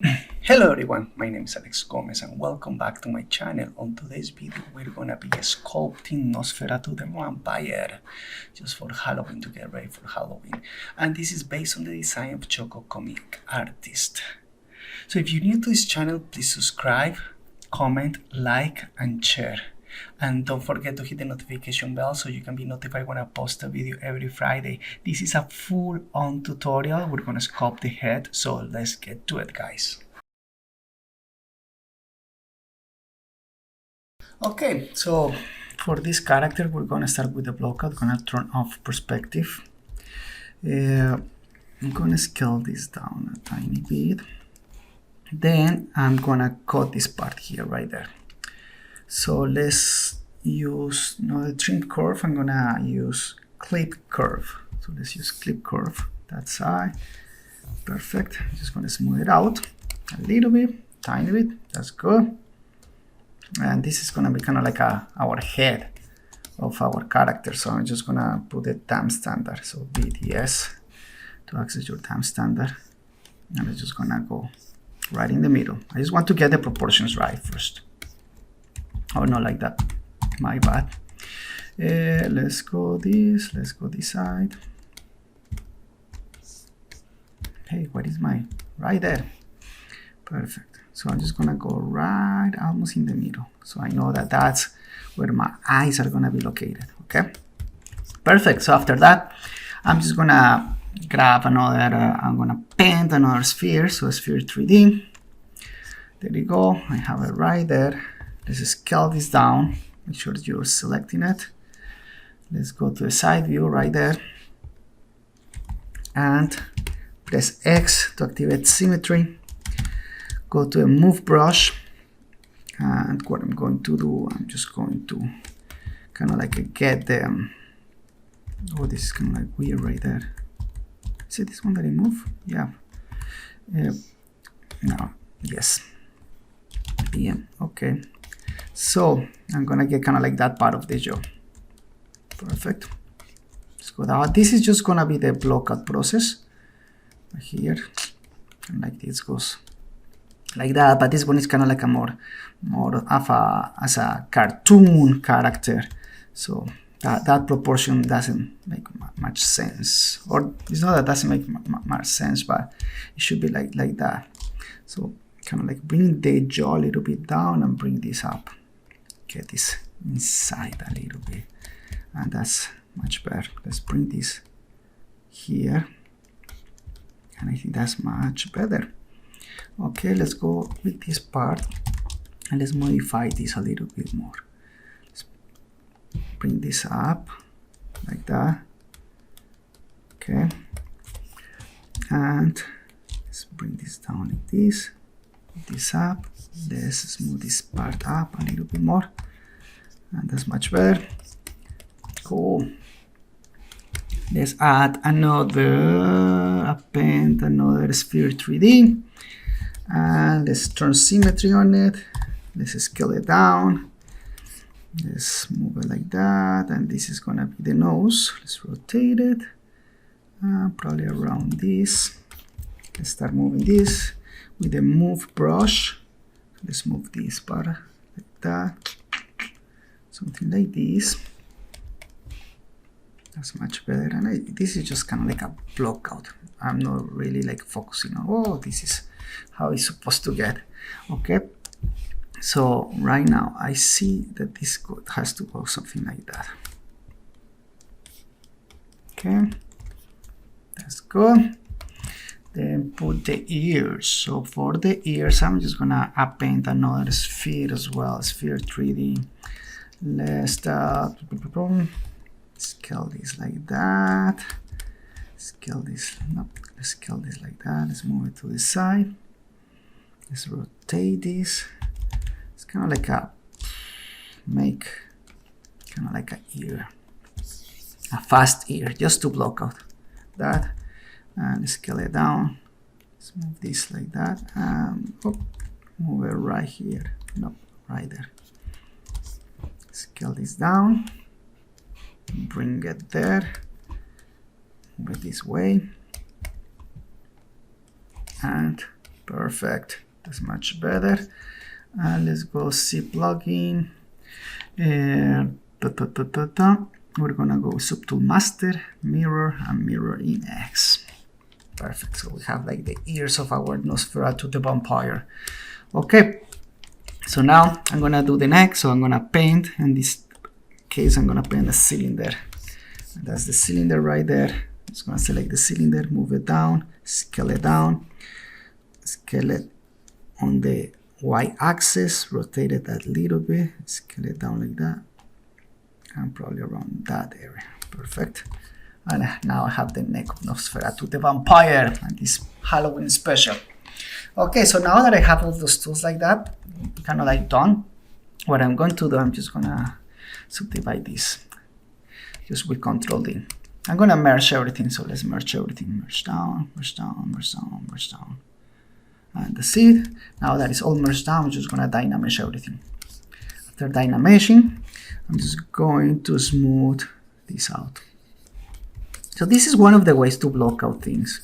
Hello everyone, my name is Alex Gomez and welcome back to my channel. On today's video we're gonna be sculpting Nosferatu the vampire just for Halloween, to get ready for Halloween. And this is based on the design of Choco comic artist. So if you're new to this channel, please subscribe, comment, like and share. And don't forget to hit the notification bell so you can be notified when I post a video every Friday. This is a full-on tutorial. We're gonna sculpt the head, so let's get to it, guys. Okay, so for this character we're gonna start with the blockout. Gonna turn off perspective. I'm gonna scale this down a tiny bit. Then I'm gonna cut this part here, right there. So let's use the trim curve. I'm gonna use clip curve. So let's use clip curve that side. Perfect. I'm just gonna smooth it out a little bit, tiny bit. That's good. And this is gonna be kind of like our head of our character. So I'm just gonna put the time standard. So BTS to access your time standard. And I'm just gonna go right in the middle. I just want to get the proportions right first. Oh, not like that. My bad. Let's go this side. Hey, what is my right there? Perfect. So I'm just gonna go right almost in the middle. So I know that that's where my eyes are gonna be located, okay? Perfect, so after that, I'm just gonna grab another, I'm gonna paint another sphere, so sphere 3D. There you go, I have it right there. Let's scale this down, make sure that you're selecting it. Let's go to the side view right there. And press X to activate symmetry. Go to a move brush, and what I'm going to do, I'm just going to kind of like get the, oh, this is kind of like weird right there. Is it this one that I move? Yeah. No, yes. Yeah, okay. So I'm gonna get kind of like that part of the jaw. Perfect. Let's go down. This is just gonna be the blockout process here, and like this goes like that, but this one is kind of like a more of as a cartoon character, so that proportion doesn't make much sense, or it's not that it doesn't make much sense, but it should be like that. So kind of like bring the jaw a little bit down and bring this up, get this inside a little bit, and that's much better. Let's bring this here, and I think that's much better. Okay, let's go with this part and let's modify this a little bit more. Let's bring this up like that. Okay, and let's bring this down like this. Put this up. Let's smooth this part up a little bit more, and that's much better. Cool. Let's add another append another sphere 3D. And let's turn symmetry on it. Let's scale it down. Let's move it like that. And this is gonna be the nose. Let's rotate it. Probably around this. Let's start moving this with the move brush. Let's move this part like that. Something like this. That's much better. And this is just kind of like a blockout. I'm not really like focusing on, oh, this is how it's supposed to get. Okay, so right now I see that this code has to go something like that. Okay, that's good. Then put the ears. So for the ears, I'm just gonna append another sphere as well, sphere 3D. Let's scale this like that. Scale this, no, let's scale this like that. Let's move it to the side. Let's rotate this. It's kind of like a kind of like a ear, a fast ear, just to block out that. And scale it down. Let's move this like that. Move it right here. No, right there. Scale this down. Bring it there. Move it this way. And Perfect. That's much better. And let's go see plugin. We're gonna go subtool master, mirror, and mirror in X. Perfect. So we have like the ears of our Nosferatu the vampire. Okay. So now I'm gonna do the neck. So I'm gonna paint. In this case, I'm gonna paint a cylinder. And that's the cylinder right there. I'm just gonna select the cylinder, move it down, scale it down, scale it on the y-axis, rotate it a little bit, scale it down like that, and probably around that area. Perfect. And now I have the neck of Nosferatu the vampire and this Halloween special. Okay, so now that I have all those tools like that, kind of like done, what I'm going to do, I'm just gonna subdivide this just with Control D. I'm gonna merge everything, so let's merge everything. Merge down, merge down, merge down, merge down. And that's it. Now that it's all merged down, I'm just gonna dynamesh everything. After dynameshing, I'm just going to smooth this out. So this is one of the ways to block out things.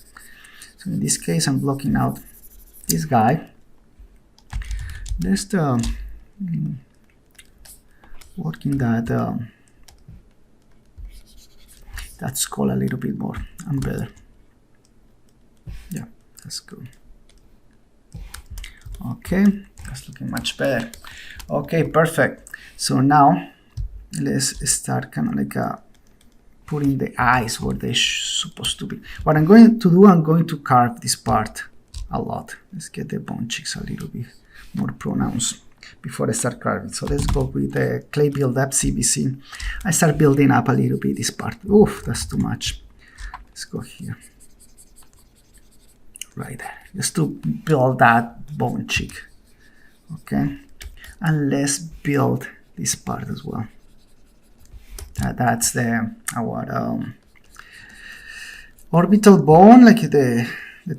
So in this case, I'm blocking out this guy. Just working that skull a little bit more and better. Yeah, that's good. Okay, that's looking much better. Okay, perfect. So now let's start kind of like putting the eyes where they're supposed to be. What I'm going to do, I'm going to carve this part a lot. Let's get the bone cheeks a little bit more pronounced before I start carving. So let's go with the clay build up CBC. I start building up a little bit this part. Oof, that's too much. Let's go here. Right there, just to build that bone cheek. Okay, and let's build this part as well. That's the our orbital bone, like the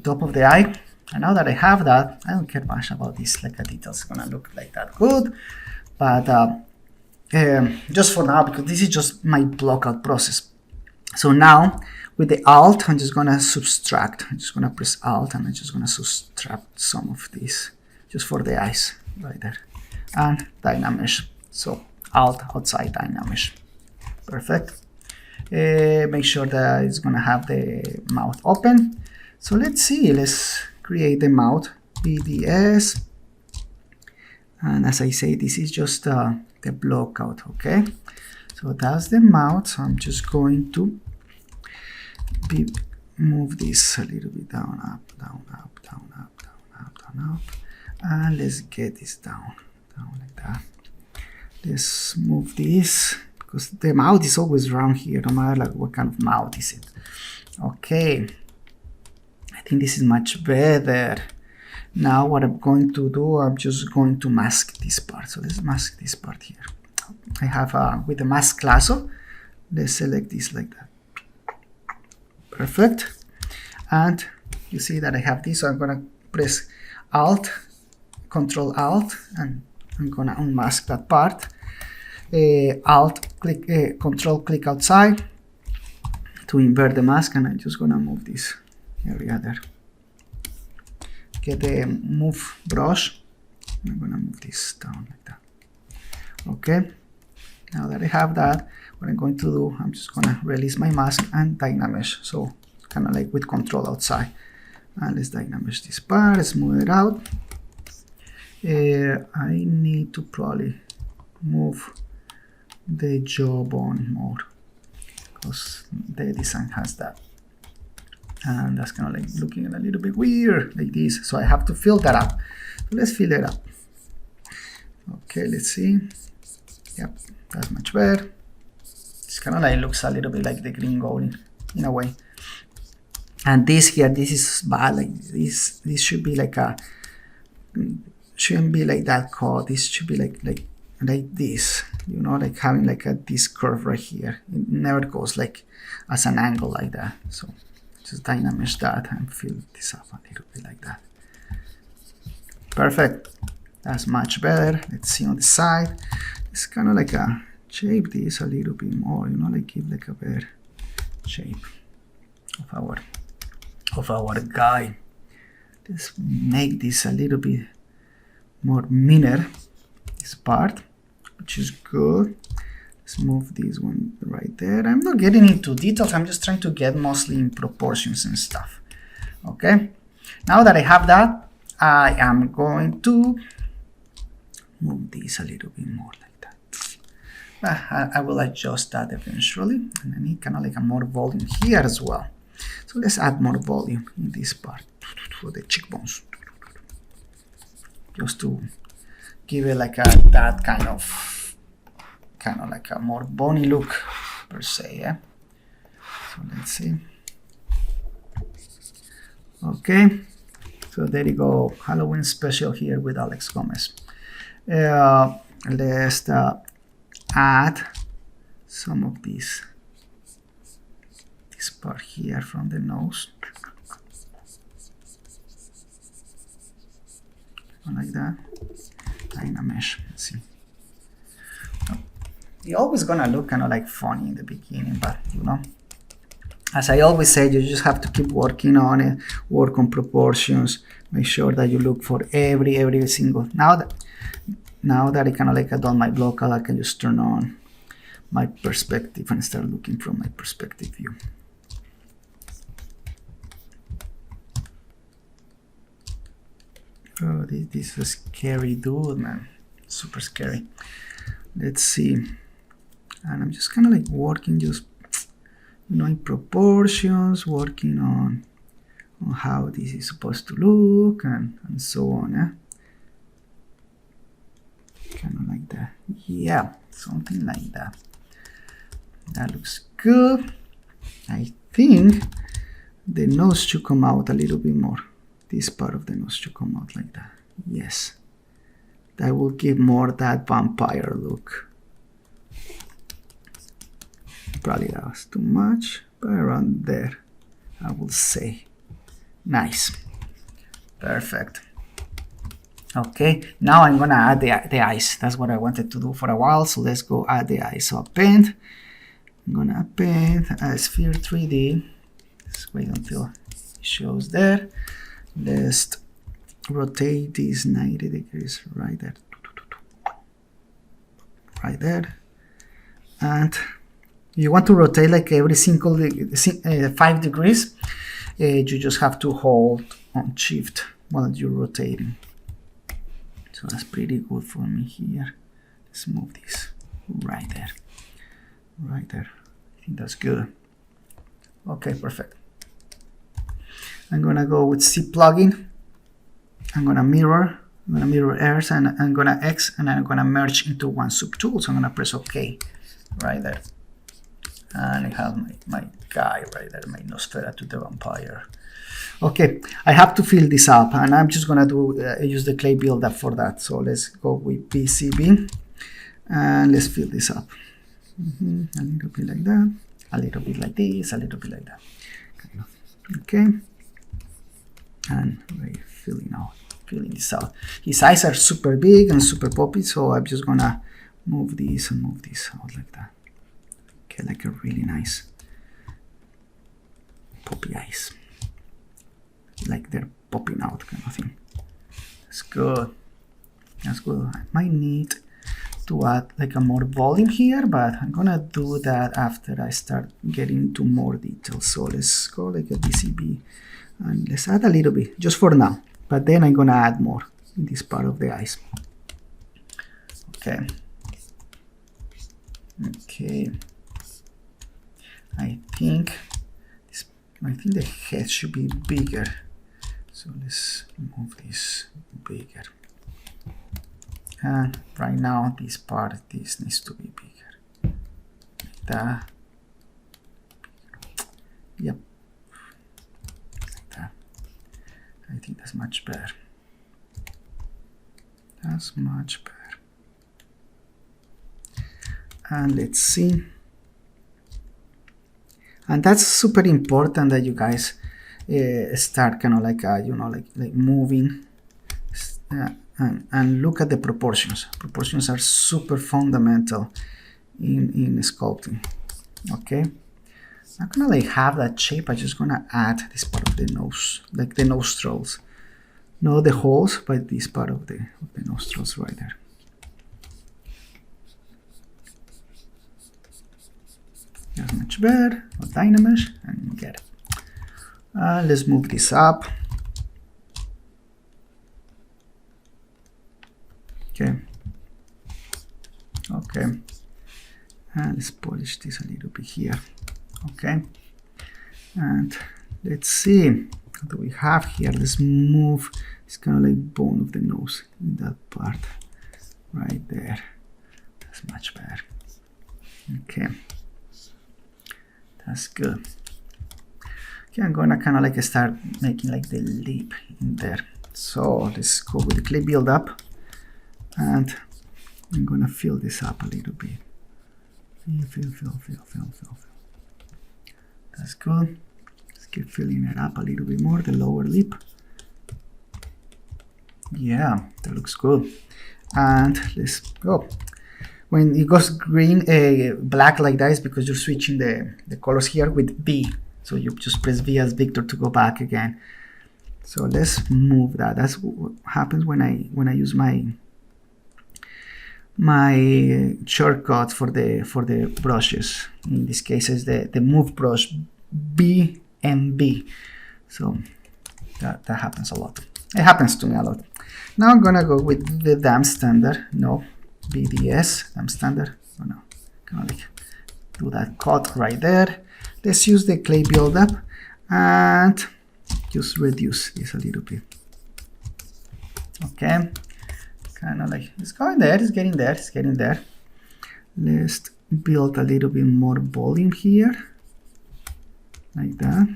top of the eye. And now that I have that, I don't care much about this, like a detail's gonna look like that good, but just for now, because this is just my blockout process. So now with the Alt, I'm just gonna subtract. I'm just gonna press Alt and I'm just gonna subtract some of this just for the eyes right there, and dynamesh. So Alt outside dynamesh. Perfect. Make sure that it's gonna have the mouth open. So let's see, let's create the mouth, BDS. And as I say, this is just the blockout, okay? So that's the mouth. So I'm just going to move this a little bit down, up, down, up, down, up, down, up, down, up. And let's get this down like that. Let's move this, because the mouth is always around here, no matter like what kind of mouth is it. Okay, I think this is much better. Now what I'm going to do, I'm just going to mask this part. So let's mask this part here. I have with the mask lasso, let's select this like that. Perfect. And you see that I have this, so I'm gonna press Alt, Control Alt, and I'm gonna unmask that part. Alt click, Control click outside to invert the mask, and I'm just gonna move this area there. Get the move brush. I'm gonna move this down like that. Okay. Now that I have that, what I'm going to do, I'm just gonna release my mask and dynamesh. So kind of like with Control outside. And let's dynamesh this part, smooth it out. I need to probably move the jawbone more, because the design has that. And that's kind of like looking a little bit weird like this. So I have to fill that up. So let's fill it up. Okay, let's see. Yep, that's much better. It's kind of like looks a little bit like the green goblin in a way. And this here, this is bad. Like this should be like a, shouldn't be like that curve. This should be like this, you know, like having like this curve right here. It never goes like as an angle like that. So just dynamesh that and fill this up a little bit like that. Perfect. That's much better. Let's see on the side. It's kind of like a shape this a little bit more, you know, like give like a better shape of our guy. let's make this a little bit more meaner, this part, which is good. Let's move this one right there. I'm not getting into details, I'm just trying to get mostly in proportions and stuff. Okay, now that I have that, I am going to move this a little bit more like that. I will adjust that eventually, and I need kind of like a more volume here as well. So let's add more volume in this part for the cheekbones, just to give it like that kind of like a more bony look per se. Yeah. So let's see. Okay, so there you go, Halloween special here with Alex Gomez. Let's add some of this part here from the nose, like that, in a mesh. Let's see. You're always gonna look kind of like funny in the beginning, but you know, as I always say, you just have to keep working on it, work on proportions, make sure that you look for every single. Now that I kind of like I done my blockout, I can just turn on my perspective and start looking from my perspective view. Oh, this is a scary dude, man. Super scary. Let's see. And I'm just kind of like working, just, you know, in proportions, working on how this is supposed to look and so on. Kind of like that. Yeah, something like that. That looks good. I think the nose should come out a little bit more. This part of the nose should come out like that. Yes, that will give more that vampire look. Probably that was too much, but around there, I will say. Nice, perfect. Okay, now I'm gonna add the eyes. That's what I wanted to do for a while, so let's go add the eyes. So append, I'm gonna append a sphere 3D. Let's wait until it shows there. Let's rotate this 90 degrees right there. Right there. And you want to rotate like every single 5 degrees. You just have to hold on shift while you're rotating. So that's pretty good for me here. Let's move this right there. Right there. I think that's good. Okay, perfect. I'm gonna go with C plugin. I'm gonna mirror airs, and I'm gonna X, and I'm gonna merge into one subtool. So I'm gonna press OK right there. And I have my guy right there, my Nosferatu the vampire. Okay, I have to fill this up, and I'm just gonna use the clay builder for that. So let's go with PCB, and let's fill this up. A little bit like that, a little bit like this, a little bit like that. Okay, and we're filling this out. His eyes are super big and super poppy, so I'm just gonna move this and move this out like that. Okay, like a really nice poppy eyes, like they're popping out kind of thing. That's good. That's good. I might need to add like a more volume here, but I'm gonna do that after I start getting into more details. So let's go like a DCB, and let's add a little bit just for now, but then I'm gonna add more in this part of the eyes. Okay. Okay. I think the head should be bigger. So let's move this bigger. And right now this needs to be bigger. Like that. Yep. Like that. I think that's much better. That's much better. And let's see. And that's super important that you guys start kind of like like moving and look at the proportions. Proportions are super fundamental in sculpting. Okay, I'm gonna like have that shape. I'm just gonna add this part of the nose, like the nostrils. not the holes, but this part of the nostrils right there. That's much better. Dynamesh and get it. Let's move this up. Okay. Okay. And let's polish this a little bit here. Okay. And let's see what do we have here. Let's move. It's kind of like bone of the nose in that part right there. That's much better. Okay. That's good. Okay, I'm gonna kind of like start making like the lip in there. So let's go with the clay build up, and I'm gonna fill this up a little bit. Fill. That's good. Let's keep filling it up a little bit more, the lower lip. Yeah, that looks good. And let's go. When it goes green, black like that is because you're switching the colors here with B. So you just press V as Victor to go back again. So let's move that. That's what happens when I use my shortcut for the brushes. In this case, is the move brush B and B. So that happens a lot. It happens to me a lot. Now I'm gonna go with the damp standard. No, BDS damp standard. Oh no, kind of like do that cut right there. Let's use the clay buildup and just reduce this a little bit. Okay, kind of like it's going there, it's getting there, it's getting there. Let's build a little bit more volume here, like that.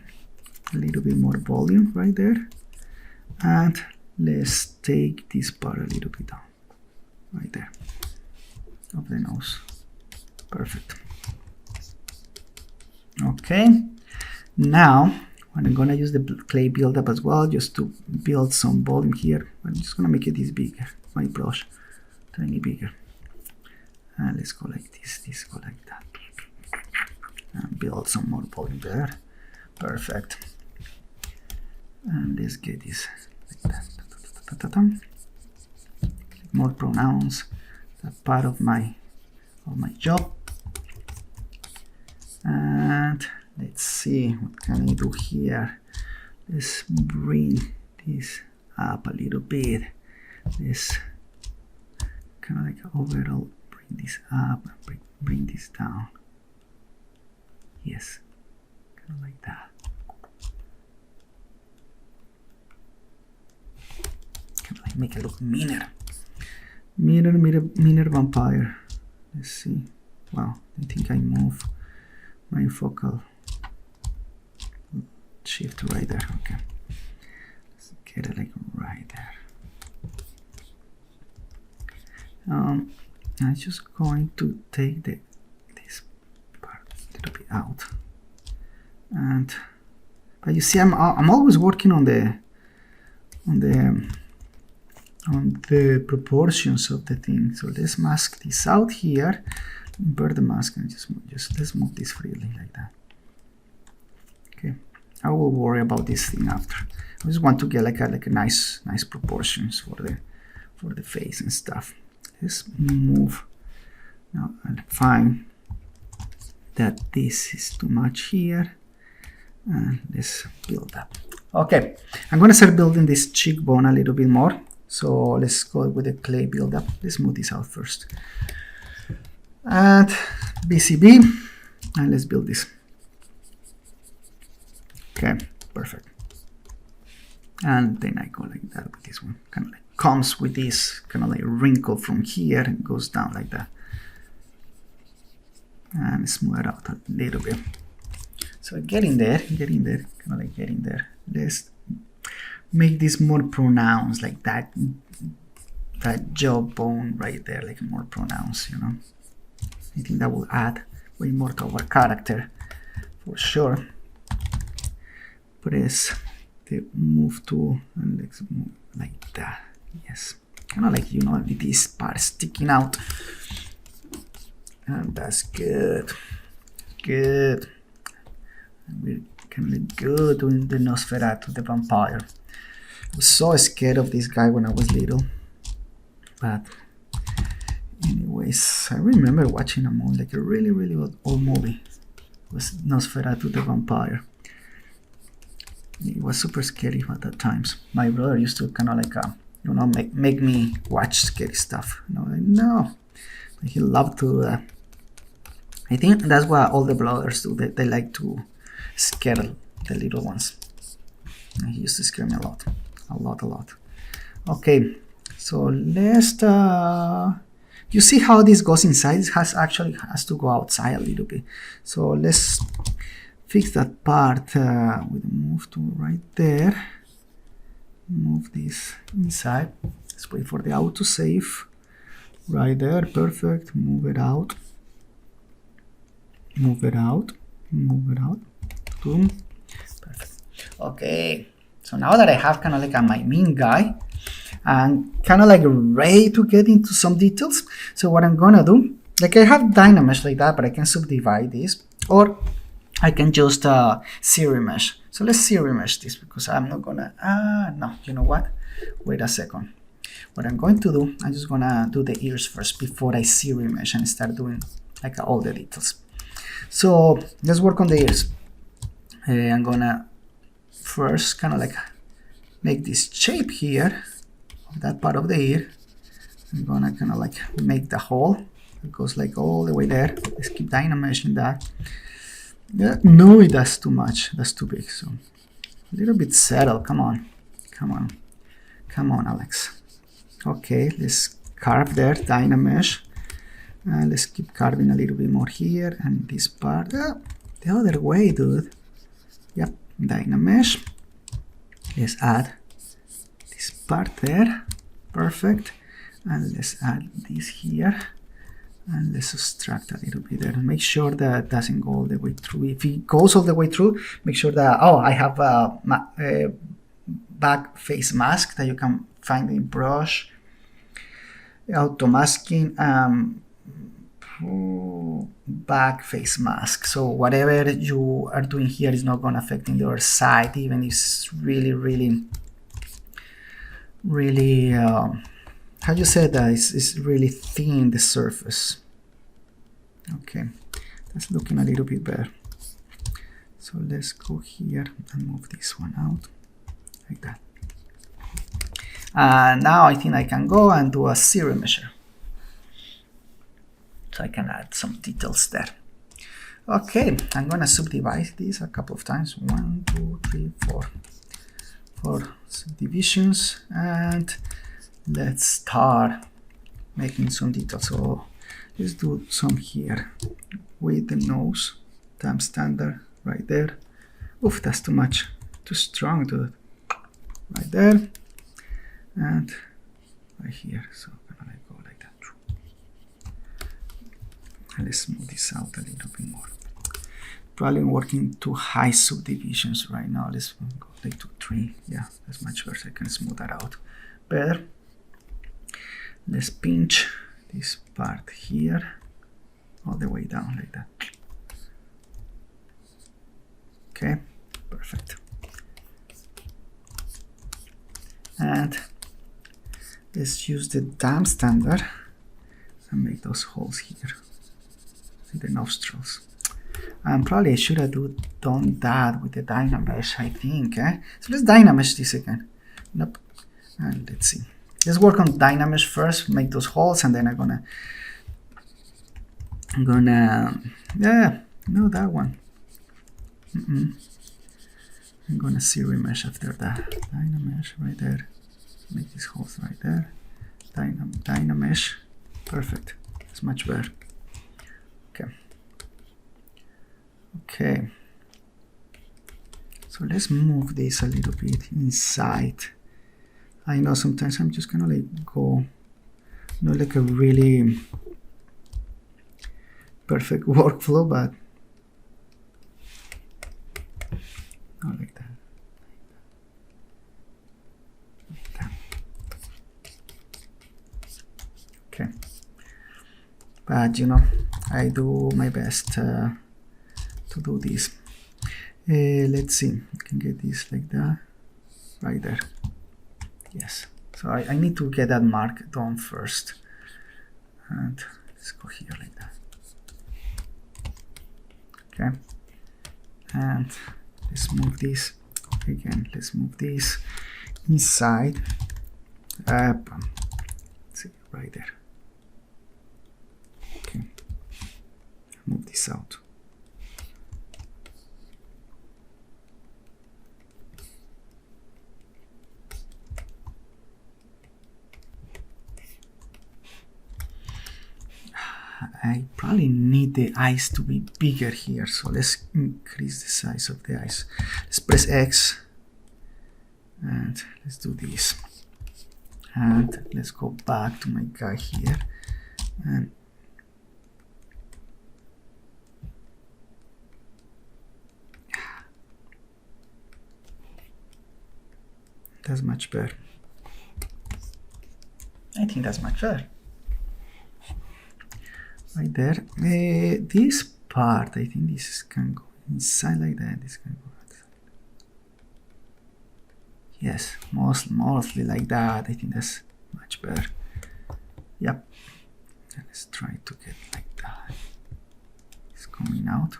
A little bit more volume right there. And let's take this part a little bit down, right there, of the nose. Perfect. Okay, now I'm gonna use the clay buildup as well, just to build some volume here. I'm just gonna make it this bigger, my brush, tiny bigger. And let's go like this go like that, and build some more volume there. Perfect. And let's get this like that. More pronounced that part of my job. And let's see, what can I do here? Let's bring this up a little bit. Let's kind of like overall bring this up, bring this down. Yes, kind of like that. Kind of like make it look meaner. Meaner vampire. Let's see. Wow, I think I move my focal shift right there. Okay, let's get it like right there. I'm just going to take this part a little bit out, but you see, I'm always working on the proportions of the thing. So let's mask this out here. Invert the mask and just let's move this freely like that. Okay, I will worry about this thing after. I just want to get like a nice proportions for the face and stuff. Let's move now and find that this is too much here, and let's build up. Okay, I'm gonna start building this cheekbone a little bit more. So let's go with the clay buildup. Let's move this out first. And BCB, and let's build this. Okay, perfect. And then I go like that with this one. Kind of like comes with this kind of like wrinkle from here and goes down like that. And smooth it out a little bit. So getting there, kind of like getting there. Let's make this more pronounced, like that jawbone right there, like more pronounced, you know. I think that will add way more to our character for sure. Press the move tool and let's move like that. Yes, kind of like, you know, this part sticking out, and that's good. Good. We're kind of good doing the Nosferatu, the vampire. I was so scared of this guy when I was little. But anyways, I remember watching a movie, like a really, really old movie. It was Nosferatu the Vampire. It was super scary at that times. My brother used to kind of like, make me watch scary stuff. Like, no. He loved to I think that's what all the brothers do. They like to scare the little ones. And he used to scare me a lot. Okay, so let's you see how this goes inside? It has to go outside a little bit. So let's fix that part with the move to right there. Move this inside. Let's wait for the auto save. Right there, perfect. Move it out. Move it out. Move it out. Boom. Perfect. Okay. So now that I have kind of like my main guy, I'm kind of like ready to get into some details. So what I'm gonna do, like I have Dynamesh like that, but I can subdivide this, or I can just series mesh. So let's series mesh this, because I'm not gonna, no, you know what? Wait a second. What I'm going to do, I'm just gonna do the ears first before I series mesh and start doing like all the details. So let's work on the ears. I'm gonna first kind of like make this shape here of that part of the ear. I'm gonna kind of like make the hole. It goes like all the way there. Let's keep Dynameshing that. Yeah, no, that's too much. That's too big. So a little bit settle. Come on, come on, come on, Alex. Okay, let's carve there, Dynamesh. Let's keep carving a little bit more here, and this part the other way, dude. Yep, Dynamesh. Let's add this part there, perfect, and let's add this here, and let's subtract a little bit there. Make sure that it doesn't go all the way through. If it goes all the way through, make sure that, I have a back face mask that you can find in Brush, auto masking, back face mask. So whatever you are doing here is not going to affect the other side, even if it's really how you say that, it's really thin the surface. Okay, that's looking a little bit better. So let's go here and move this one out like that. Now I think I can go and do a series measure. So I can add some details there. Okay, I'm gonna subdivide this a couple of times. 1, 2, 3, 4. 4 subdivisions, and let's start making some details. So let's do some here with the nose. Time standard right there. Oof, that's too much. Too strong, dude. Right there. And right here. So I'm gonna go like that. And let's smooth this out a little bit more. Probably working too high subdivisions right now. Let's go like to 3. Yeah, that's much better. I can smooth that out better. Let's pinch this part here all the way down like that. Okay, perfect. And let's use the damp standard and make those holes here in the nostrils. And probably I should have done that with the Dynamesh, I think. So let's Dynamesh this again. Nope. And let's see. Let's work on Dynamesh first, make those holes, and then I'm gonna yeah, no, that one. I'm gonna series mesh after that. Dynamesh right there. Make these holes right there. Dynamesh. Perfect. It's much better. Okay. Okay. So let's move this a little bit inside. I know sometimes I'm just gonna like go, not like a really perfect workflow, but not like that. Okay, but you know, I do my best to do this. Let's see, I can get this like that, right there. Yes. So I need to get that mark done first. And let's go here like that. Okay. And let's move this again. Let's move this inside. Up. Let's see, right there. Okay. Move this out. I probably need the eyes to be bigger here, so let's increase the size of the eyes. Let's press X and let's do this, and let's go back to my guy here and that's much better. I think that's much better. Right there. This part, I think this can go inside like that. This can go outside. Yes, mostly like that. I think that's much better. Yep. And let's try to get like that. It's coming out.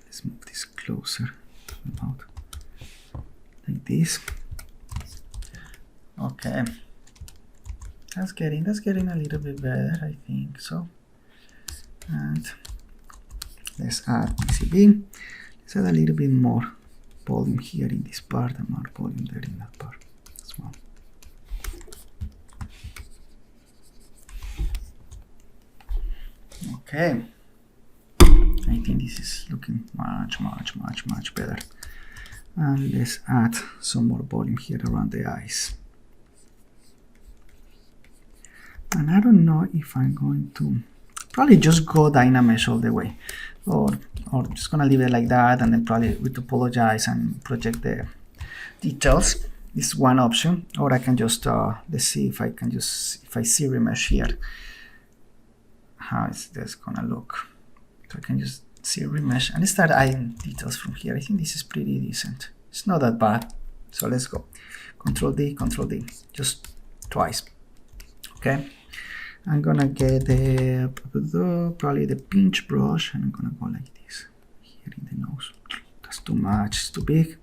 Let's move this closer. About like this. Okay, that's getting a little bit better, I think so. And let's add PCB. Let's add a little bit more volume here in this part and more volume there in that part as well. Okay, I think this is looking much better. And let's add some more volume here around the eyes. And I don't know if I'm going to probably just go Dynamesh all the way, or just gonna leave it like that, and then probably retopologize and project the details. This is one option, or I can just let's see if I see remesh here, how is this gonna look. So I can just see remesh and start adding details from here. I think this is pretty decent. It's not that bad. So let's go. Control D, just twice. Okay. I'm gonna get probably the pinch brush, and I'm gonna go like this here in the nose. That's too much, it's too big.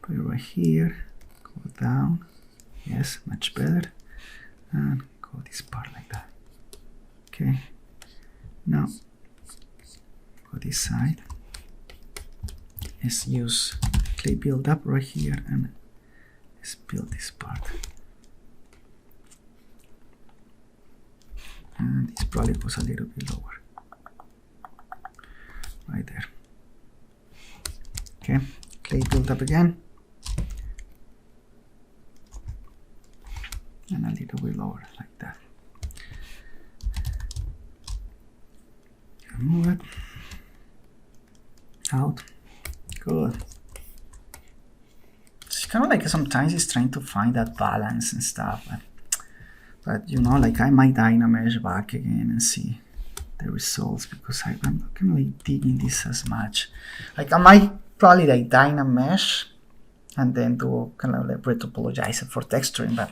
Put it right here, go down. Yes, much better. And go this part like that. Okay. Now go this side. Let's use clay build up right here and let's build this part. And this probably goes a little bit lower. Right there. Okay, clay build up again. And a little bit lower, like that. Move it. Out. Good. It's kind of like sometimes it's trying to find that balance and stuff. But you know, like I might Dynamesh back again and see the results, because I'm not gonna like dig in this as much. Like I might probably like Dynamesh and then do kind of like retopologize it for texturing, but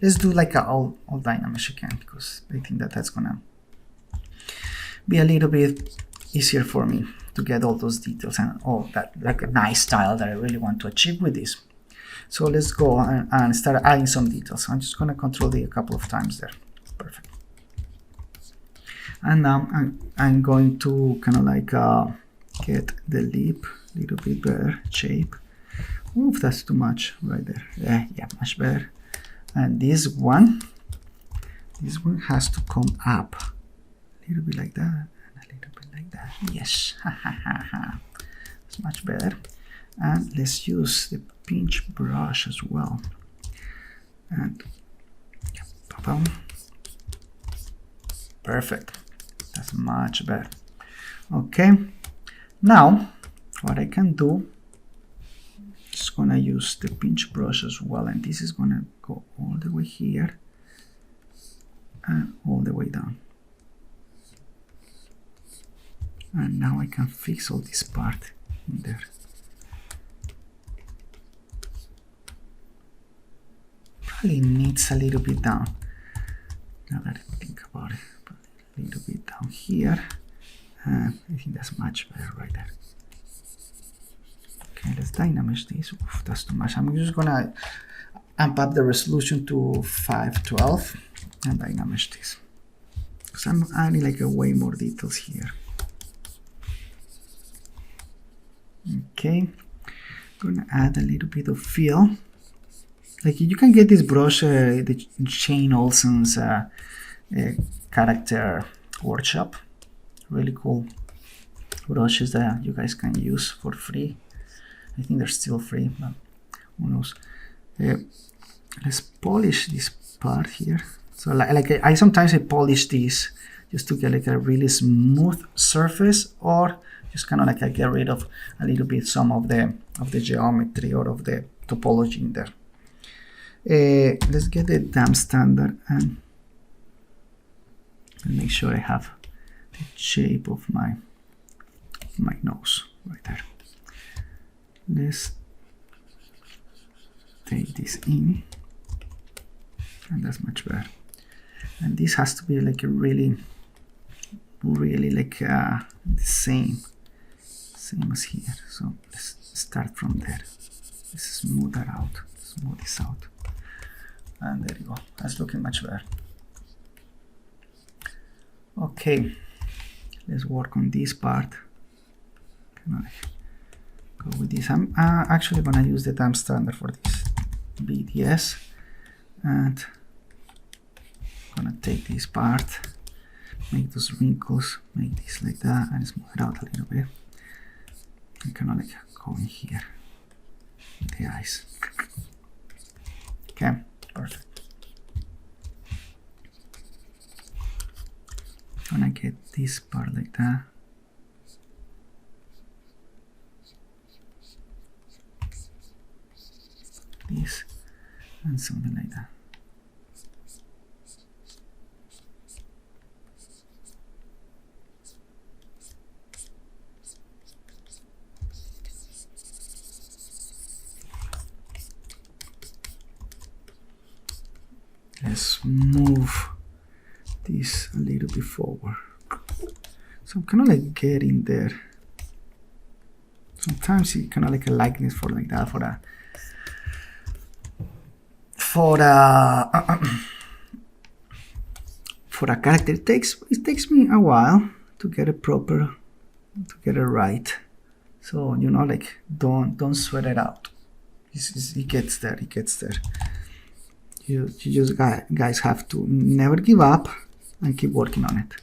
let's do like a all Dynamesh again, because I think that that's gonna be a little bit easier for me to get all those details and all that, like a nice style that I really want to achieve with this. So let's go and start adding some details. I'm just going to Control D a couple of times there. Perfect. And now I'm going to kind of like get the lip a little bit better shape. Oof, that's too much right there. Yeah, much better. And this one has to come up a little bit like that and a little bit like that. Yes, it's much better. And let's use the pinch brush as well. And perfect. That's much better. Okay. Now, what I can do is gonna use the pinch brush as well, and this is gonna go all the way here and all the way down. And now I can fix all this part in there. Probably needs a little bit down. Now that I think about it, a little bit down here. I think that's much better right there. Okay, let's dynamesh this. Oof, that's too much. I'm just gonna amp up the resolution to 512 and dynamesh this. Because I'm adding like a way more details here. Okay, I'm gonna add a little bit of fill. Like you can get this brush, the Shane Olsen's character workshop. Really cool brushes that you guys can use for free. I think they're still free, but who knows. Let's polish this part here. So like I sometimes polish this just to get like a really smooth surface, or just kind of like I get rid of a little bit some of the geometry or of the topology in there. Let's get the damp standard and make sure I have the shape of my nose right there. Let's take this in, and that's much better. And this has to be like a really like the same as here. So let's start from there. Let's smooth that out, smooth this out. And there you go, that's looking much better. Okay, let's work on this part. Kind of go with this. I'm actually gonna use the damp standard for this BDS, and I'm gonna take this part, make those wrinkles, make this like that, and smooth it out a little bit. And kind of like go in here with the eyes. Okay. Perfect. I'm gonna get this part like that. This and something like that. Let's move this a little bit forward. So I'm kind of like getting there. Sometimes you kind of like a likeness for like that for a character. It takes me a while to get it proper, to get it right. So you know, like don't sweat it out. It gets there. It gets there. You just guys have to never give up and keep working on it,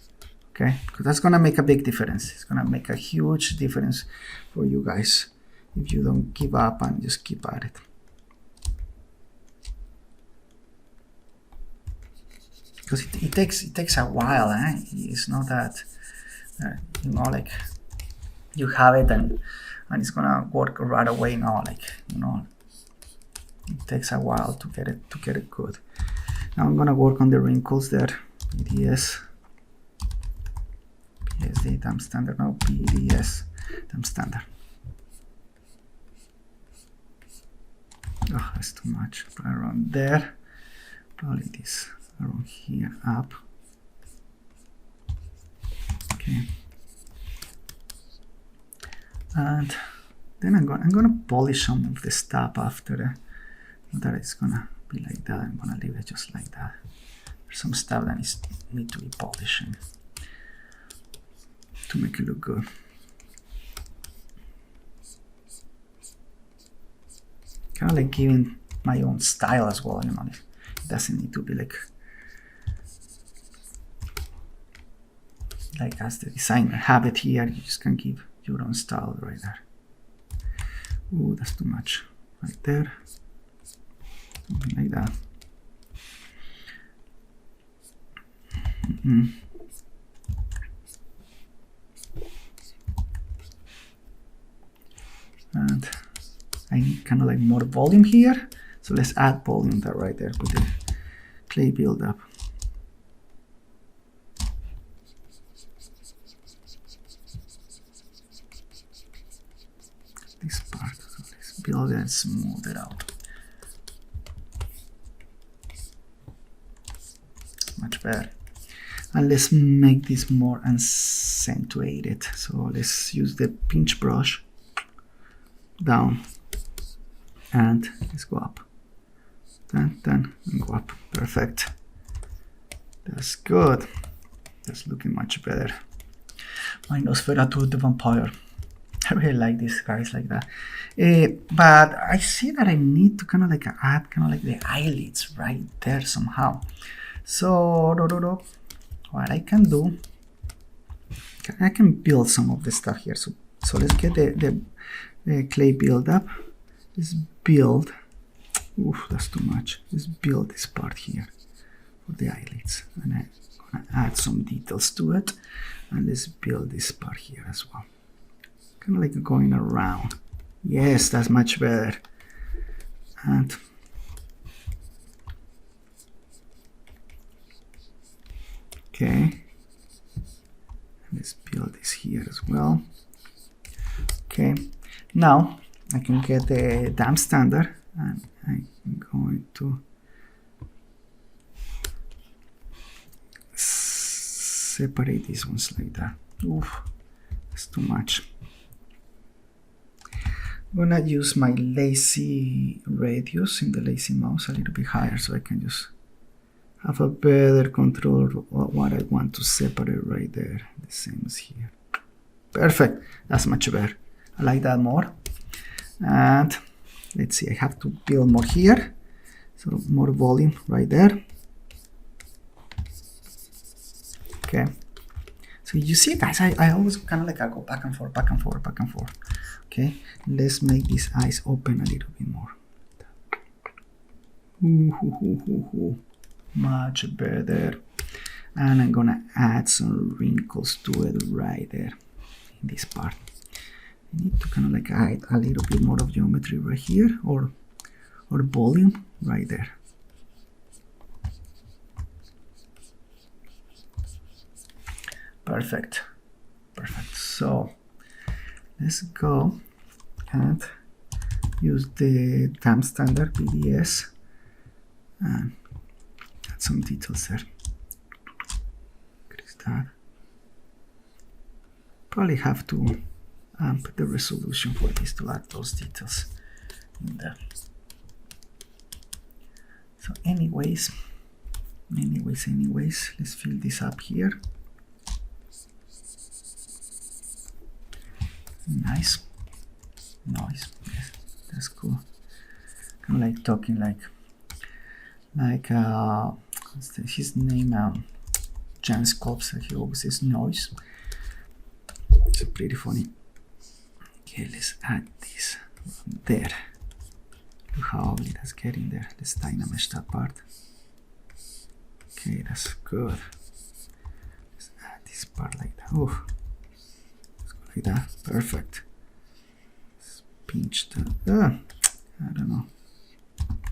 okay? Because that's gonna make a big difference. It's gonna make a huge difference for you guys if you don't give up and just keep at it. Because it takes a while, eh? It's not that you know, like you have it and it's gonna work right away. No, like, you know, it takes a while to get it good. Now I'm gonna work on the wrinkles there. BDS, PSD damp standard. No, BDS damp standard. Oh, that's too much. Put around there. Probably this around here up. Okay. And then I'm gonna polish some of the stuff after. That it's gonna be like that. I'm gonna leave it just like that. There's some stuff that need to be polishing to make it look good. Kind of like giving my own style as well, you know. It doesn't need to be like as the designer have it here. You just can give your own style right there. Ooh, that's too much right there. Something like that. And I need kind of like more volume here, so let's add volume there right there with the clay buildup. build and smooth it out. Much better. And let's make this more accentuated. So let's use the pinch brush down and let's go up. Then and go up. Perfect. That's good. That's looking much better. My Nosferatu the vampire. I really like these guys like that. But I see that I need to kind of like add kind of like the eyelids right there somehow. So what I can do, I can build some of the stuff here. So let's get the clay build up. Let's build. Oof, that's too much. Let's build this part here for the eyelids, and I'm gonna add some details to it. And let's build this part here as well. Kind of like going around. Yes, that's much better. And okay, let's build this here as well. Okay, now I can get the damp standard and I'm going to separate these ones like that. Oof, that's too much. I'm gonna use my lazy radius in the lazy mouse a little bit higher so I can just have a better control of what I want to separate right there. The same as here. Perfect. That's much better. I like that more. And let's see, I have to build more here. So more volume right there. Okay. So you see, guys, I always kind of like I go back and forth, back and forth, back and forth. Okay. Let's make these eyes open a little bit more. Much better. And I'm gonna add some wrinkles to it right there in this part. I need to kind of like add a little bit more of geometry right here, or volume right there. Perfect. Perfect. So let's go and use the damp standard BDS and add some details there. Increase that. Probably have to amp the resolution for this to add those details in there. So anyways, let's fill this up here. Nice. Yes, that's cool. Kind of like talking like what's his name? Jan Sculpts. He always says noise. It's pretty funny. Okay, let's add this there. Look how ugly that's getting there. Let's dynamesh that part. Okay, that's good. Let's add this part like that. Oh, let's go like that. Perfect. Let's pinch the. I don't know.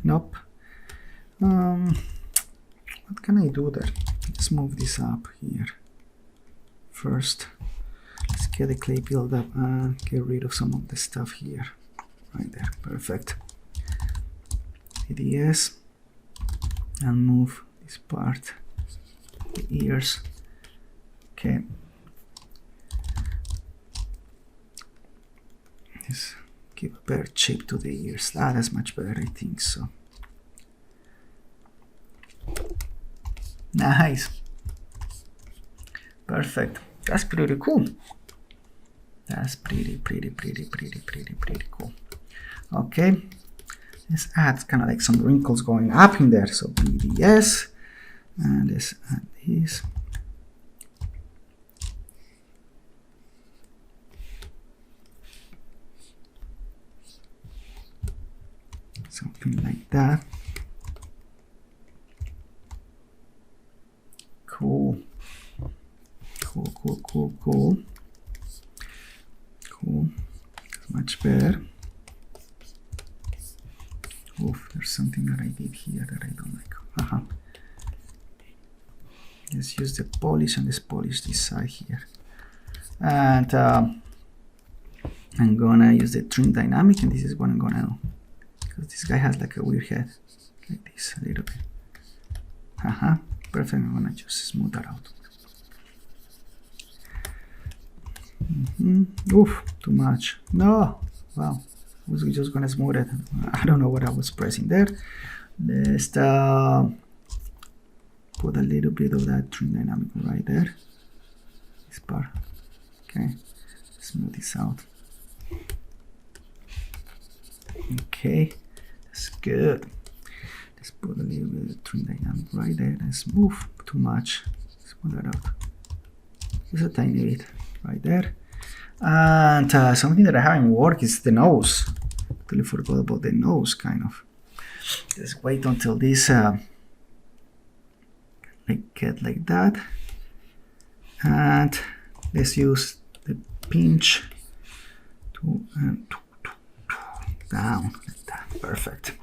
Nope. What can I do there? Let's move this up here. First, let's get the clay build up and get rid of some of the stuff here. Right there. Perfect. ADS and move this part, the ears. Okay. Let's give a better shape to the ears. That's much better, I think so. Nice. Perfect. That's pretty cool. That's pretty cool. Okay. Let's add kind of like some wrinkles going up in there. So BDS, and let's add this. Something like that. Cool. Cool. That's much better. Oof, there's something that I did here that I don't like. Let's use the polish and let's polish this side here. And I'm gonna use the trim dynamic, and this is what I'm gonna do, because this guy has like a weird head, like this a little bit. Perfect. I'm gonna just smooth that out. Oof, too much. No, wow. I was just gonna smooth it. I don't know what I was pressing there. Let's put a little bit of that trim dynamic right there. This part. Okay. Smooth this out. Okay, that's good. Let's put a little bit of trim dynamic right there. Let's move too much. Smooth that out. Just a tiny bit right there. And something that I haven't worked is the nose. Totally forgot about the nose, kind of. Let's wait until this get like that. And let's use the pinch to down like that. Perfect.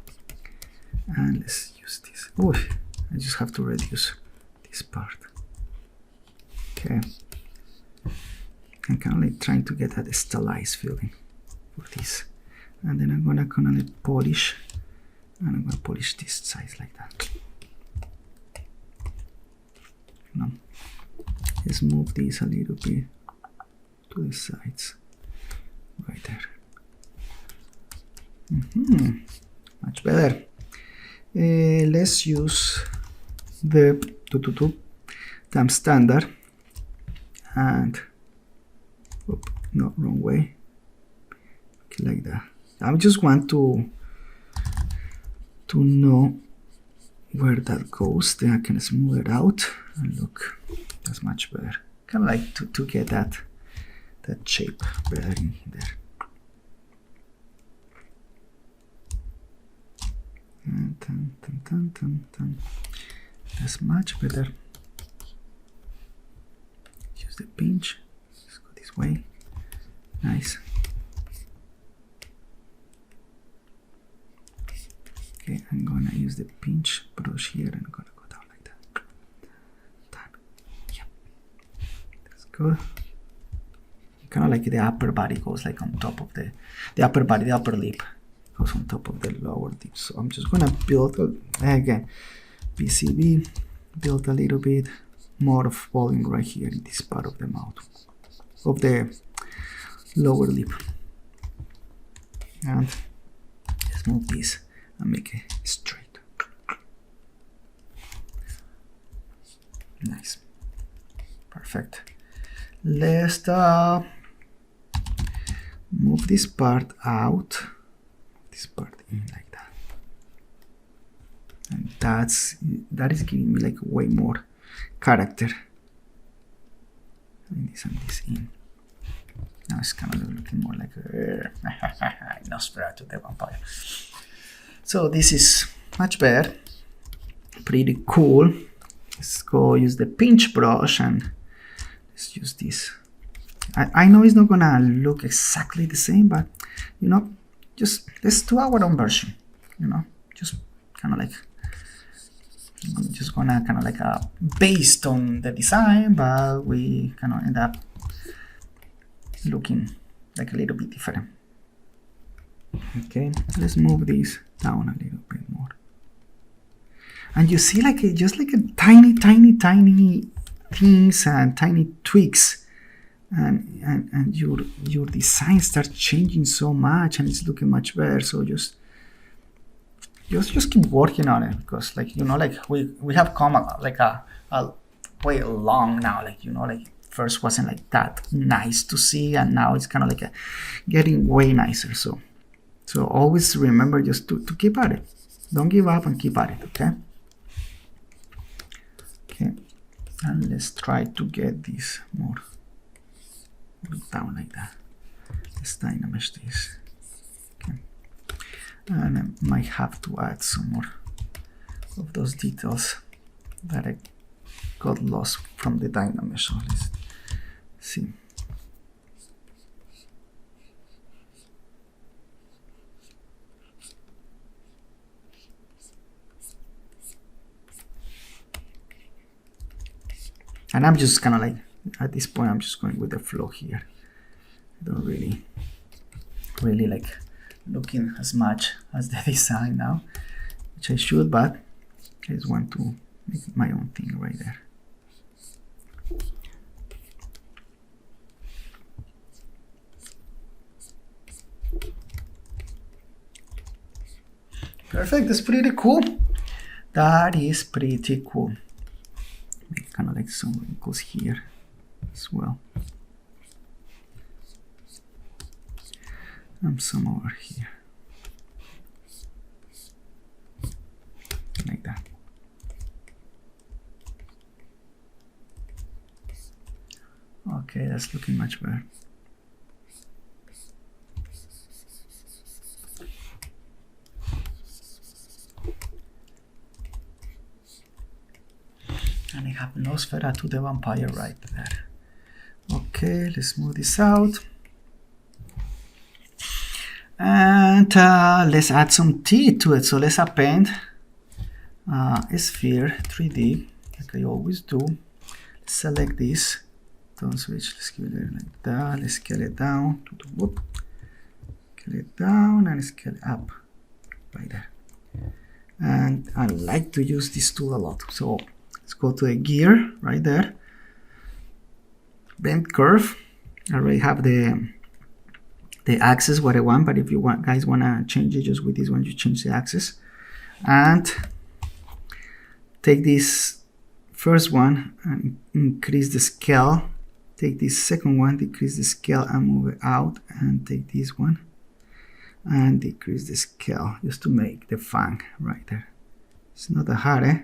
And let's use this. Oh, I just have to reduce this part. Okay. I'm kind of like trying to get that stylized feeling for this. And then I'm gonna kind of like polish, and I'm gonna polish this side like that. Now, let's move this a little bit to the sides, right there. Much better. Let's use the 222 times standard, and no, wrong way. Okay, like that. I just want to know where that goes. Then I can smooth it out, and look, that's much better. Kind of like to get that shape better in there. That's much better. Use the pinch. Let's go this way. Nice. Okay, I'm gonna use the pinch brush here, and I'm gonna go down like that. Yep. That's good. Kind of like the upper body goes like on top of the upper body, the upper lip goes on top of the lower lip. So I'm just gonna build again PCB, build a little bit more of volume right here in this part of the mouth, of the lower lip. And let's move this and make it straight. Nice. Perfect. Let's move this part out, this part in like that. And that is giving me like way more character. And this in. Now it's kind of looking more like a Nosferatu the vampire. So this is much better, pretty cool. Let's go use the pinch brush, and let's use this. I know it's not gonna look exactly the same, but you know, just let's do our own version. You know, just kind of like, I'm just gonna kind of like based on the design, but we kind of end up looking like a little bit different. Okay, let's move this down a little bit more, and you see like just like a tiny things and tiny tweaks, and your design starts changing so much, and it's looking much better. So just keep working on it, because like, you know, like we have come like a way along now. Like, you know, like first wasn't like that nice to see, and now it's kind of like getting way nicer. So always remember just to keep at it. Don't give up, and keep at it. Okay. And let's try to get this more down like that. Let's dynamesh this. Okay. And I might have to add some more of those details that I got lost from the dynamesh. So let's see. And I'm just kind of like, at this point, I'm just going with the flow here. I don't really really like looking as much as the design now, which I should, but I just want to make my own thing right there. Perfect, that's pretty cool. That is pretty cool. Make kind of like some wrinkles here as well. And some over here. Like that. Okay, that's looking much better. And I have Nosferatu the vampire right there. Okay, let's move this out. And let's add some teeth to it. So let's append a sphere 3D, like I always do. Let's select this. Don't switch. Let's give it like that. Let's scale it down. Whoop. Scale it down and scale it up. Right there. And I like to use this tool a lot. So let's go to the gear right there. Bend curve. I already have the axis what I want, but if you guys want to change it just with this one, you change the axis. And take this first one and increase the scale. Take this second one, decrease the scale and move it out, and take this one and decrease the scale just to make the fang right there. It's not that hard, eh?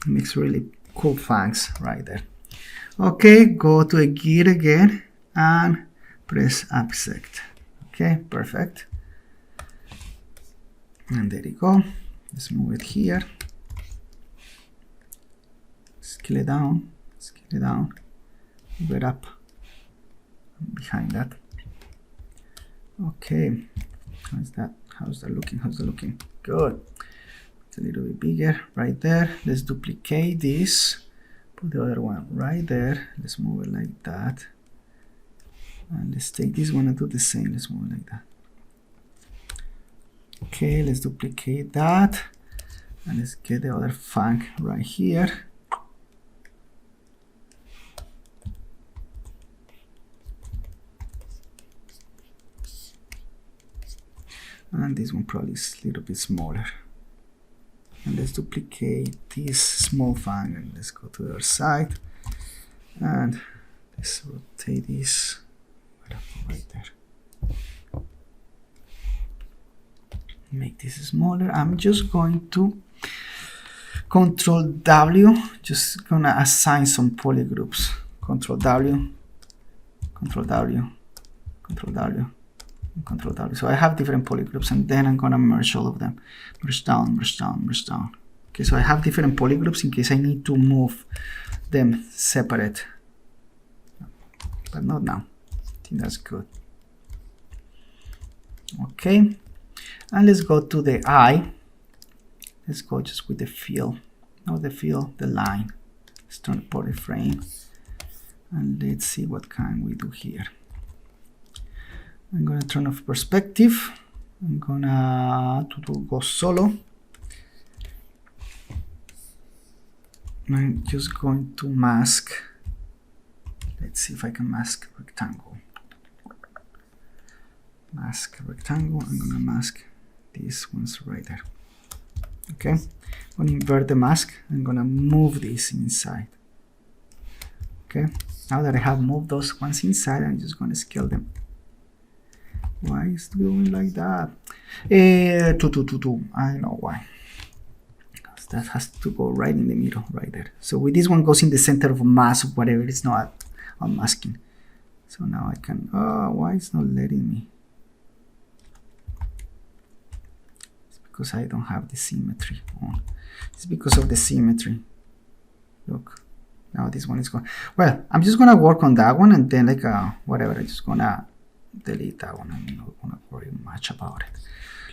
It makes really cool fangs right there. Okay, go to a gear again and press bisect. Okay, perfect. And there you go. Let's move it here. Scale it down, move it up behind that. Okay, how's that looking? Good. It's a little bit bigger right there. Let's duplicate this, put the other one right there. Let's move it like that, and let's take this one and do the same. Let's move it like that. Okay, let's duplicate that, and let's get the other fang right here. And this one probably is a little bit smaller. And let's duplicate this small fang and let's go to the other side. And let's rotate this right there. Make this smaller. I'm just going to Control W, just gonna assign some polygroups. Control W, Control W, Control W. Control W. So I have different polygroups, and then I'm gonna merge all of them. Merge down, merge down, merge down. Okay, so I have different polygroups in case I need to move them separate. But not now. I think that's good. Okay, and let's go to the eye. Let's go just with the fill. Not the fill, the line. Let's turn the polyframe. And let's see what can we do here. I'm gonna turn off perspective. I'm gonna go solo. I'm just going to mask. Let's see if I can mask rectangle. Mask rectangle. I'm gonna mask these ones right there. Okay. I'm gonna invert the mask. I'm gonna move this inside. Okay. Now that I have moved those ones inside, I'm just gonna scale them. Why is it doing like that? 2. I know why. Because that has to go right in the middle, right there. So with this one goes in the center of mass of whatever it's not unmasking. So now I can. Oh, why it's not letting me? It's because I don't have the symmetry on. It's because of the symmetry. Look, now this one is gone. Well, I'm just gonna work on that one, and then like whatever. I'm just gonna delete that one. I'm not gonna worry much about it.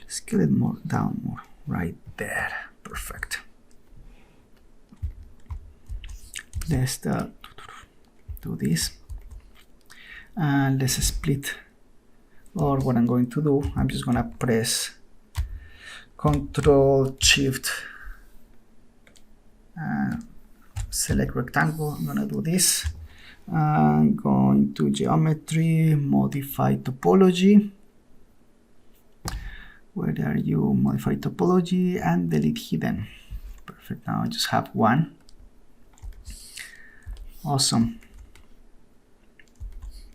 Let's get it more down more right there. Perfect. Let's do this, and let's split Or what I'm going to do, I'm just gonna press Control Shift and select rectangle. I'm gonna do this. I'm going to geometry, modify topology. Where are you? Modify topology and delete hidden. Perfect. Now I just have one. Awesome.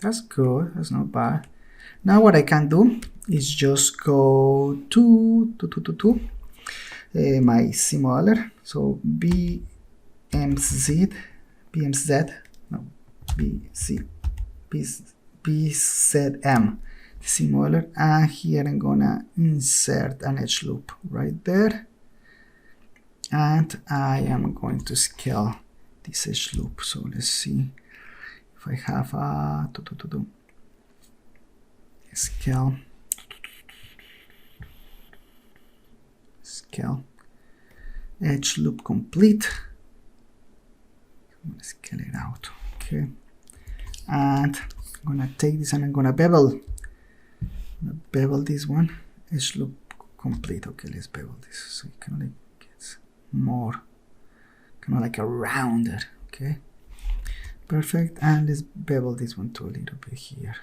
That's good. That's not bad. Now what I can do is just go to my C modeler. So BMZ, no, BZM, C modeler, and here I'm gonna insert an edge loop right there, and I am going to scale this edge loop. So let's see if I have a scale edge loop complete. I'm gonna scale it out, okay, and I'm gonna take this and I'm gonna bevel this one. Edge loop complete. Okay, let's bevel this so it kind of like gets more kind of like a rounder. Okay, perfect. And let's bevel this one too a little bit here.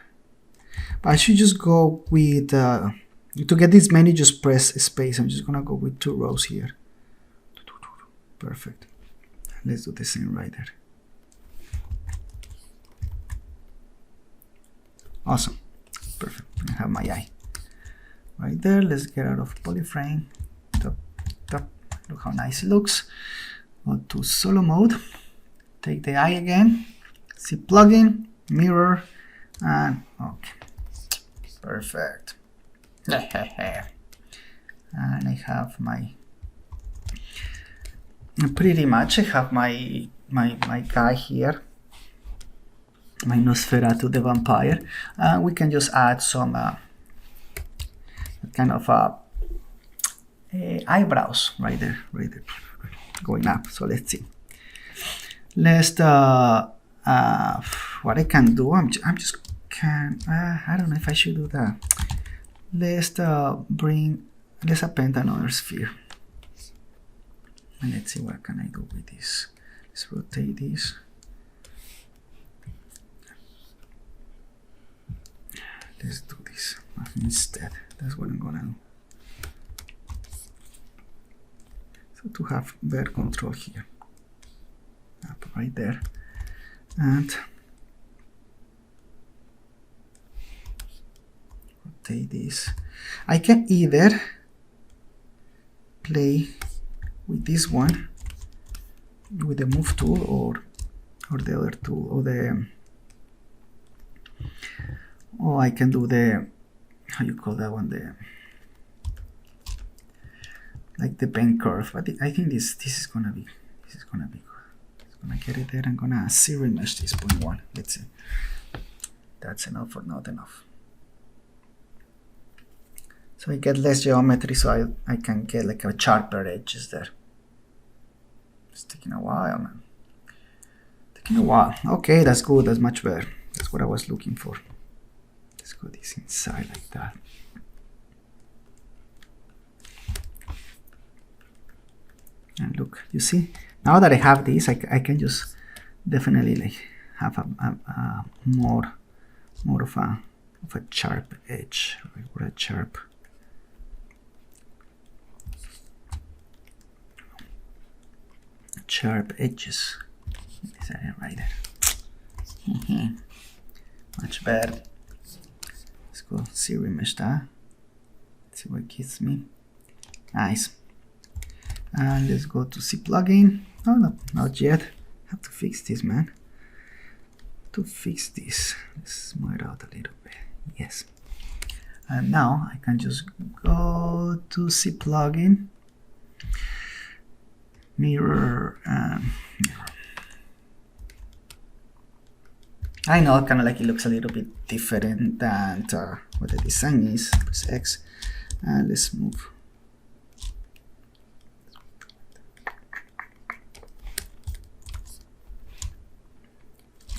But I should just go with to get this many, just press space. I'm just gonna go with 2 rows here. Perfect. Let's do the same right there. Awesome. Perfect. I have my eye right there. Let's get out of polyframe. Top. Look how nice it looks. Go to solo mode. Take the eye again. See plugin, mirror, and okay. Perfect. And I have my pretty much I have my guy here, my Nosferatu the vampire. We can just add some kind of eyebrows right there, going up. So let's see. Let's what I can do. I don't know if I should do that. Let's append another sphere. And let's see what can I do with this. Let's rotate this. Let's do this instead. That's what I'm gonna do. So to have better control here. Up right there. And rotate this. I can either play with this one with the move tool or the other tool, or I can do the, how you call that one, the like the bend curve. But I think this is gonna be good. It's gonna get it there. I'm gonna zero mesh this 0.1. Let's see. That's enough or not enough. So I get less geometry, so I can get like a sharper edges there. It's taking a while, man. Taking a while. Okay, that's good. That's much better. That's what I was looking for. Let's go this inside like that. And look, you see, now that I have this, I can just definitely like have a more of a sharp edge, or a sharp. Sharp edges. This area right there. Much better. Let's go zero mesh that. See what it gives me. Nice. And let's go to C plugin. Oh no, not yet. Have to fix this, man. To fix this, let's smooth out a little bit. Yes. And now I can just go to C plugin. Mirror. I know, kind of like it looks a little bit different than what the design is. Press X and let's move.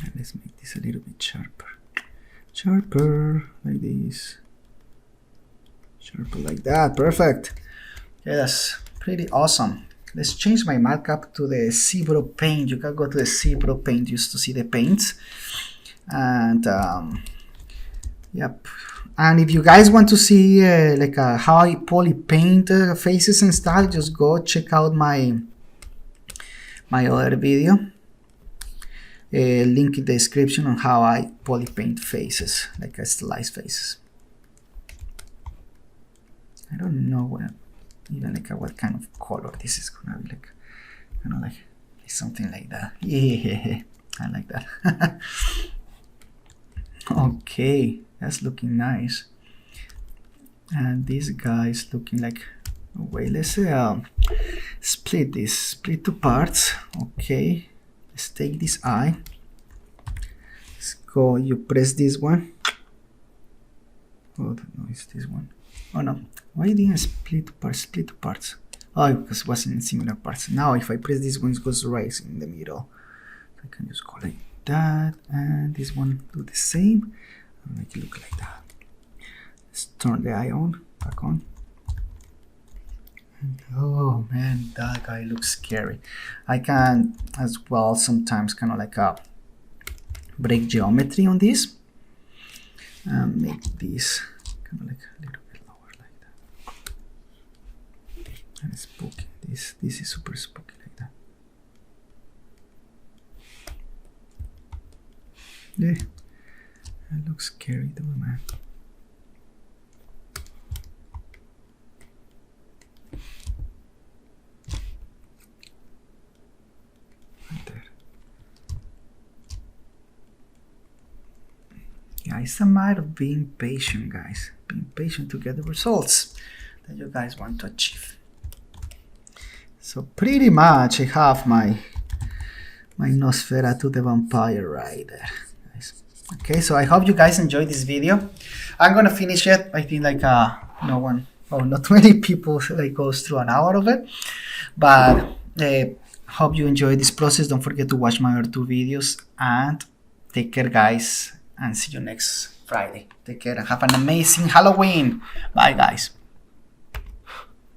And let's make this a little bit sharper. Sharper, like this. Sharpen like that. Perfect. Yes, pretty awesome. Let's change my markup to the Zbrush paint. You can go to the Zbrush paint just to see the paints. And yep. And if you guys want to see like how I poly paint faces and stuff, just go check out my other video. Link in the description on how I poly paint faces, like stylized faces. I don't know what, even like what kind of color this is gonna be, like, you know, like something like that. Yeah, I like that. Okay, that's looking nice. And this guy is looking like, wait, let's split this, split two parts. Okay, let's take this eye. Let's go, you press this one. Oh no, it's this one. Oh no, why didn't I split two parts? Split two parts. Oh, because it wasn't in similar parts. Now if I press this one, it goes right in the middle. I can just go like that, and this one do the same, and make it look like that. Let's turn the eye on, back on. And, oh man, that guy looks scary. I can as well sometimes kind of like break geometry on this and make this kind of like a little bit lower like that. And spooky. This is super spooky like that. Yeah, that looks scary though, man. Right there. Yeah, it's a matter of being patient, guys. Being patient to get the results that you guys want to achieve. So pretty much I have my Nosferatu the vampire right there. Okay, so I hope you guys enjoyed this video. I'm gonna finish it. I think like not many people like goes through an hour of it, but hope you enjoyed this process. Don't forget to watch my other two videos, and take care, guys, and see you next Friday. Take care and have an amazing Halloween. Bye, guys.